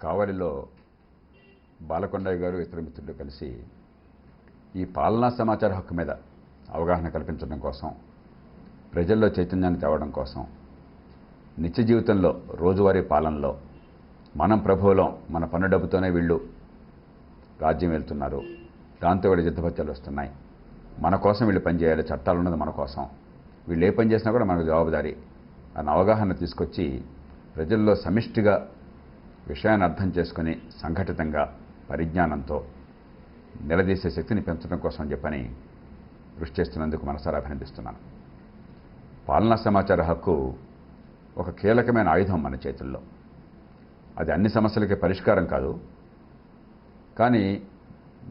కావలిలో బాలకొండయ్య గారు ఇతర మిత్రులు కలిసి ఈ పాలనా సమాచార హక్కు మీద అవగాహన కల్పించడం కోసం, ప్రజల్లో చైతన్యాన్ని తేవడం కోసం, నిత్య జీవితంలో రోజువారీ పాలనలో మనం ప్రభువులం, మన పన్ను డబ్బుతోనే వీళ్ళు రాజ్యం వెళ్తున్నారు, దాంతో వీళ్ళు జిద్దపత్యాలు వస్తున్నాయి, మన కోసం వీళ్ళు పనిచేయాలి, చట్టాలు ఉన్నది మన కోసం, వీళ్ళు ఏ పని చేసినా కూడా మనకు జవాబుదారీ అన్న అవగాహన తీసుకొచ్చి ప్రజల్లో సమిష్టిగా విషయాన్ని అర్థం చేసుకుని సంఘటితంగా పరిజ్ఞానంతో నిలదీసే శక్తిని పెంచడం కోసం చెప్పని కృషి చేస్తున్నందుకు మనసారా అభినందిస్తున్నాను. పాలనా సమాచార హక్కు ఒక కీలకమైన ఆయుధం మన చేతుల్లో. అది అన్ని సమస్యలకి పరిష్కారం కాదు, కానీ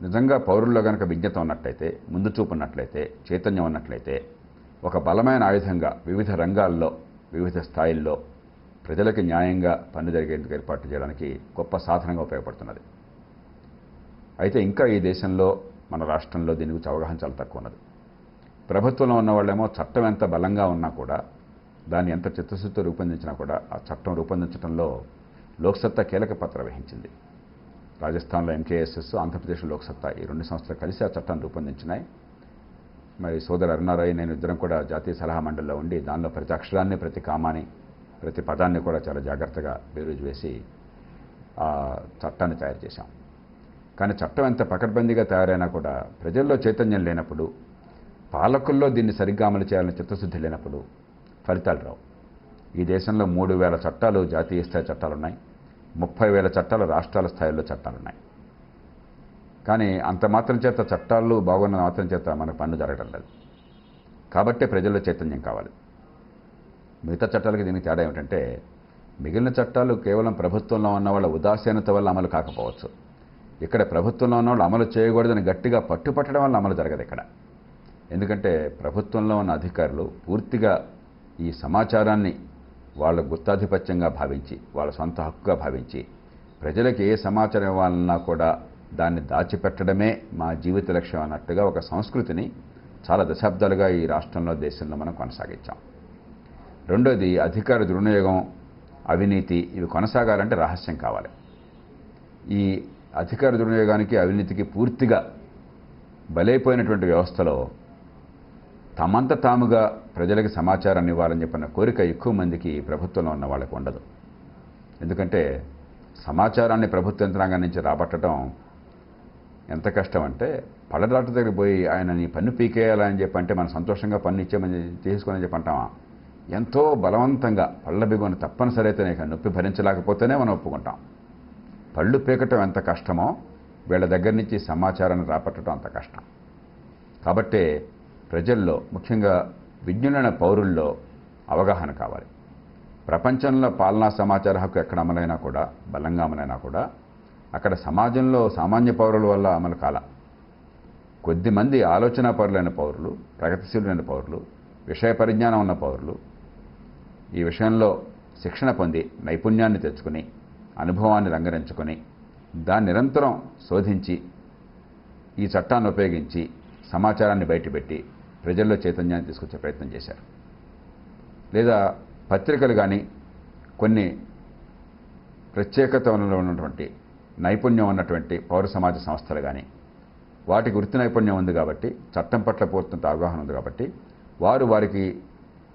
నిజంగా పౌరుల్లో కనుక విజ్ఞత ఉన్నట్లయితే, ముందు చూపు ఉన్నట్లయితే, చైతన్యం ఉన్నట్లయితే ఒక బలమైన ఆయుధంగా వివిధ రంగాల్లో వివిధ స్థాయిల్లో ప్రజలకి న్యాయంగా పన్ను జరిగేందుకు ఏర్పాటు చేయడానికి గొప్ప సాధనంగా ఉపయోగపడుతున్నది. అయితే ఇంకా ఈ దేశంలో మన రాష్ట్రంలో దీని గురించి అవగాహన చాలా తక్కువ ఉన్నది. ప్రభుత్వంలో ఉన్న వాళ్ళేమో చట్టం ఎంత బలంగా ఉన్నా కూడా, దాన్ని ఎంత చిత్తశుద్ధితో రూపొందించినా కూడా ఆ చట్టం రూపొందించడంలో లోక్సత్తా కీలక పాత్ర వహించింది. రాజస్థాన్లో ఎంకేఎస్ఎస్, ఆంధ్రప్రదేశ్లో లోక్సత్తా, ఈ రెండు సంస్థలు కలిసి ఆ చట్టాన్ని రూపొందించినాయి. మరి సోదరు అరుణారాయ్ నేను ఇద్దరం కూడా జాతీయ సలహా మండలిలో ఉండి దానిలో ప్రతి అక్షరాన్ని, ప్రతి కామాని, ప్రతి పదాన్ని కూడా చాలా జాగ్రత్తగా బేరీజు వేసి ఆ చట్టాన్ని తయారు చేశాం. కానీ చట్టం ఎంత పకడ్బందీగా తయారైనా కూడా ప్రజల్లో చైతన్యం లేనప్పుడు, పాలకుల్లో దీన్ని సరిగ్గా అమలు చేయాలని చిత్తశుద్ధి లేనప్పుడు ఫలితాలు రావు. ఈ దేశంలో 3,000 చట్టాలు జాతీయ స్థాయి చట్టాలున్నాయి, 30,000 చట్టాలు రాష్ట్రాల స్థాయిలో చట్టాలున్నాయి. కానీ అంత మాత్రం చేత చట్టాలు బాగున్న మాత్రం చేత మనకు పన్ను జరగడం లేదు. కాబట్టే ప్రజల్లో చైతన్యం కావాలి. మిగతా చట్టాలకి దీనికి తేడా ఏమిటంటే, మిగిలిన చట్టాలు కేవలం ప్రభుత్వంలో ఉన్న వాళ్ళ ఉదాసీనత వల్ల అమలు కాకపోవచ్చు. ఇక్కడ ప్రభుత్వంలో ఉన్న వాళ్ళు అమలు చేయకూడదని గట్టిగా పట్టుపట్టడం వల్ల అమలు జరగదు ఇక్కడ. ఎందుకంటే ప్రభుత్వంలో ఉన్న అధికారులు పూర్తిగా ఈ సమాచారాన్ని వాళ్ళ గుత్తాధిపత్యంగా భావించి, వాళ్ళ సొంత హక్కుగా భావించి, ప్రజలకు ఏ సమాచారం ఇవ్వాలన్నా కూడా దాన్ని దాచిపెట్టడమే మా జీవిత లక్ష్యం అన్నట్టుగా ఒక సంస్కృతిని చాలా దశాబ్దాలుగా ఈ రాష్ట్రంలో, దేశంలో మనం కొనసాగించాం. రెండోది, అధికార దుర్వినియోగం, అవినీతి ఇవి కొనసాగాలంటే రహస్యం కావాలి. ఈ అధికార దుర్వినియోగానికి, అవినీతికి పూర్తిగా బలైపోయినటువంటి వ్యవస్థలో తమంత తాముగా ప్రజలకి సమాచారాన్ని ఇవ్వాలని చెప్పిన కోరిక ఎక్కువ మందికి ప్రభుత్వంలో ఉన్న వాళ్ళకి ఉండదు. ఎందుకంటే సమాచారాన్ని ప్రభుత్వ యంత్రాంగం నుంచి రాబట్టడం ఎంత కష్టం అంటే, పళ్ళ డాక్టర్ దగ్గర పోయి ఆయన నీ పన్ను పీకేయాలని చెప్పంటే మనం సంతోషంగా పన్ను ఇచ్చేమని తీసుకొని చెప్పంటామా? ఎంతో బలవంతంగా పళ్ళ బిగుని తప్పనిసరి అయితేనే నొప్పి భరించలేకపోతేనే మనం ఒప్పుకుంటాం. పళ్ళు పీకటం ఎంత కష్టమో వీళ్ళ దగ్గర నుంచి సమాచారాన్ని రాబట్టడం అంత కష్టం. కాబట్టే ప్రజల్లో, ముఖ్యంగా విజ్ఞులైన పౌరుల్లో అవగాహన కావాలి. ప్రపంచంలో పాలనా సమాచార హక్కు ఎక్కడ అమలైనా కూడా, బలంగా అమలైనా కూడా, అక్కడ సమాజంలో సామాన్య పౌరుల వల్ల అమలు కాల. కొద్దిమంది ఆలోచనాపరులైన పౌరులు, ప్రగతిశీలులైన పౌరులు, విషయ పరిజ్ఞానం ఉన్న పౌరులు ఈ విషయంలో శిక్షణ పొంది, నైపుణ్యాన్ని తెచ్చుకుని, అనుభవాన్ని రంగరించుకొని, దాన్ని నిరంతరం శోధించి, ఈ చట్టాన్ని ఉపయోగించి సమాచారాన్ని బయటపెట్టి ప్రజల్లో చైతన్యాన్ని తీసుకొచ్చే ప్రయత్నం చేశారు. లేదా పత్రికలు కానీ, కొన్ని ప్రత్యేకతలో ఉన్నటువంటి నైపుణ్యం ఉన్నటువంటి పౌర సమాజ సంస్థలు కానీ, వాటికి వృత్తి నైపుణ్యం ఉంది కాబట్టి, చట్టం పట్ల పూర్తింత అవగాహన ఉంది కాబట్టి, వారికి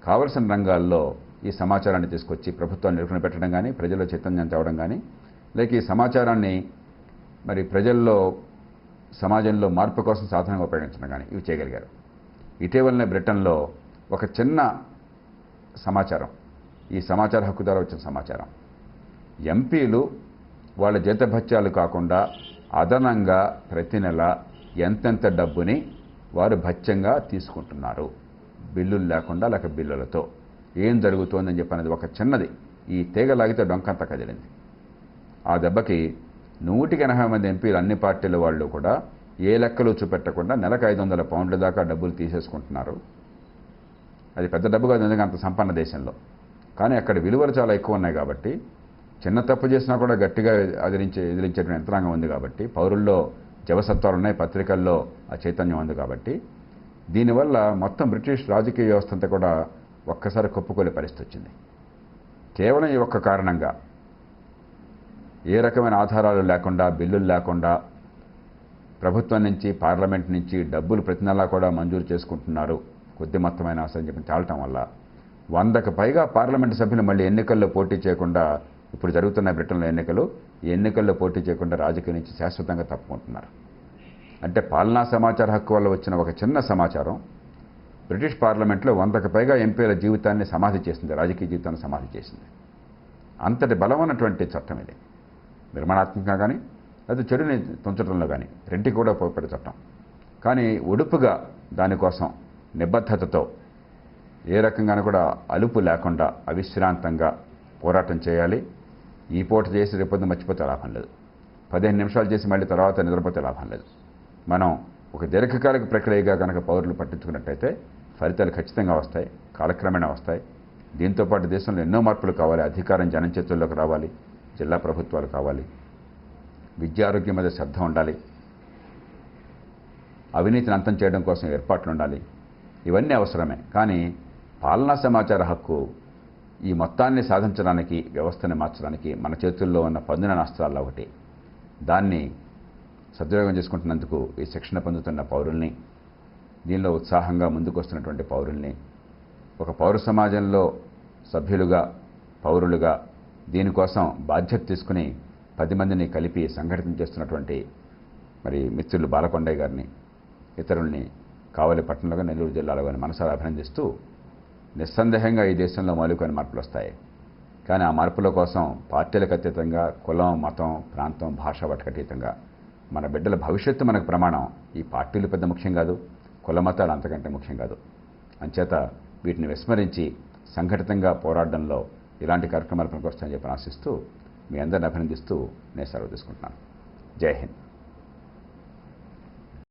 కావలసిన రంగాల్లో ఈ సమాచారాన్ని తీసుకొచ్చి ప్రభుత్వాన్ని నిరూపణ పెట్టడం కానీ, ప్రజల్లో చైతన్యం తేవడం కానీ, లేక ఈ సమాచారాన్ని మరి ప్రజల్లో, సమాజంలో మార్పు కోసం సాధనంగా ఉపయోగించడం కానీ ఇవి చేయగలిగారు. ఇటీవలనే బ్రిటన్లో ఒక చిన్న సమాచారం, ఈ సమాచార హక్కు ద్వారా వచ్చిన సమాచారం, ఎంపీలు వాళ్ళ జీతభత్యాలు కాకుండా అదనంగా ప్రతి నెల ఎంతెంత డబ్బుని వారు భత్యంగా తీసుకుంటున్నారు, బిల్లులు లేకుండా లేక బిల్లులతో ఏం జరుగుతోందని చెప్పనేది ఒక చిన్నది, ఈ తీగ లాగితే డొంకంతా కదిలింది. ఆ దెబ్బకి 180 మంది ఎంపీలు, అన్ని పార్టీల వాళ్ళు కూడా ఏ లెక్కలు చూపెట్టకుండా నెలకు 500 పౌండ్ల దాకా డబ్బులు తీసేసుకుంటున్నారు. అది పెద్ద డబ్బు కాదు ఎందుకంటే అంత సంపన్న దేశంలో, కానీ అక్కడ విలువలు చాలా ఎక్కువ ఉన్నాయి కాబట్టి, చిన్న తప్పు చేసినా కూడా గట్టిగా ఎదిరించేటువంటి యంత్రాంగం ఉంది కాబట్టి, పౌరుల్లో జవసత్వాలు ఉన్నాయి, పత్రికల్లో ఆ చైతన్యం ఉంది కాబట్టి, దీనివల్ల మొత్తం బ్రిటిష్ రాజకీయ వ్యవస్థ అంతా కూడా ఒక్కసారి కొప్పుకోలే పరిస్థితి వచ్చింది. కేవలం ఈ ఒక్క కారణంగా ఏ రకమైన ఆధారాలు లేకుండా, బిల్లులు లేకుండా ప్రభుత్వం నుంచి, పార్లమెంట్ నుంచి డబ్బులు ప్రతి నెలా కూడా మంజూరు చేసుకుంటున్నారు, కొద్ది మొత్తమైన అవసరం చెప్పి చాలటం వల్ల 100కు పైగా పార్లమెంటు సభ్యులు మళ్ళీ ఎన్నికల్లో పోటీ చేయకుండా, ఇప్పుడు జరుగుతున్న బ్రిటన్లో ఎన్నికలు, ఈ ఎన్నికల్లో పోటీ చేయకుండా రాజకీయం నుంచి శాశ్వతంగా తప్పుకుంటున్నారు. అంటే పాలనా సమాచార హక్కు వల్ల వచ్చిన ఒక చిన్న సమాచారం బ్రిటిష్ పార్లమెంట్లో 100కు పైగా ఎంపీల జీవితాన్ని సమాధి చేసింది, రాజకీయ జీవితాన్ని సమాధి చేసింది. అంతటి బలం ఉన్నటువంటి చట్టం ఇది. నిర్మాణాత్మకంగా కానీ లేదా చెడుని తుంచడంలో కానీ రెంటికి కూడా ఉపయోగపడే చట్టం. కానీ ఒడుపుగా దానికోసం నిబద్ధతతో ఏ రకంగానూ కూడా అలుపు లేకుండా అవిశ్రాంతంగా పోరాటం చేయాలి. ఈ పూట చేసి రేపొద్దు మర్చిపోతే లాభం లేదు. 15 నిమిషాలు చేసి మళ్ళీ తర్వాత నిద్రపోతే లాభం లేదు. మనం ఒక దీర్ఘకాలిక ప్రక్రియగా కనుక పౌరులు పట్టించుకున్నట్టయితే ఫలితాలు ఖచ్చితంగా వస్తాయి, కాలక్రమేణా వస్తాయి. దీంతోపాటు దేశంలో ఎన్నో మార్పులు కావాలి. అధికారం జనం చేతుల్లోకి రావాలి, జిల్లా ప్రభుత్వాలు కావాలి, విద్య ఆరోగ్యం మీద శ్రద్ధ ఉండాలి, అవినీతిని అంతం చేయడం కోసం ఏర్పాట్లు ఉండాలి. ఇవన్నీ అవసరమే. కానీ పాలనా సమాచార హక్కు ఈ మొత్తాన్ని సాధించడానికి, వ్యవస్థని మార్చడానికి మన చేతుల్లో ఉన్న పదునైన అస్త్రాల్లో ఒకటి. దాన్ని సద్వినియోగం చేసుకుంటున్నందుకు ఈ శిక్షణ పొందుతున్న పౌరుల్ని, దీనిలో ఉత్సాహంగా ముందుకు వస్తున్నటువంటి పౌరుల్ని, ఒక పౌర సమాజంలో సభ్యులుగా, పౌరులుగా దీనికోసం బాధ్యత తీసుకుని 10 మందిని కలిపి సంఘటితం చేస్తున్నటువంటి మరి మిత్రులు బాలకొండయ్య గారిని, ఇతరుల్ని కావలి పట్టణంలో, నెల్లూరు జిల్లాలో మనసారా అభినందిస్తూ, నిస్సందేహంగా ఈ దేశంలో మౌలికమైన మార్పులు వస్తాయి. కానీ ఆ మార్పుల కోసం పార్టీలకు అతీతంగా, కులం, మతం, ప్రాంతం, భాష వాటికి అతీతంగా మన బిడ్డల భవిష్యత్తు మనకు ప్రమాణం. ఈ పార్టీలు పెద్ద ముఖ్యం కాదు, కుల మతాలు అంతకంటే ముఖ్యం కాదు. అంచేత వీటిని విస్మరించి సంఘటితంగా పోరాటంలో ఇలాంటి కార్యక్రమాలు పనికొస్తాయని చెప్పి ఆశిస్తూ, మీ అందరిని అభినందిస్తూ నేను సెలవు తీసుకుంటున్నాను. జై హింద్.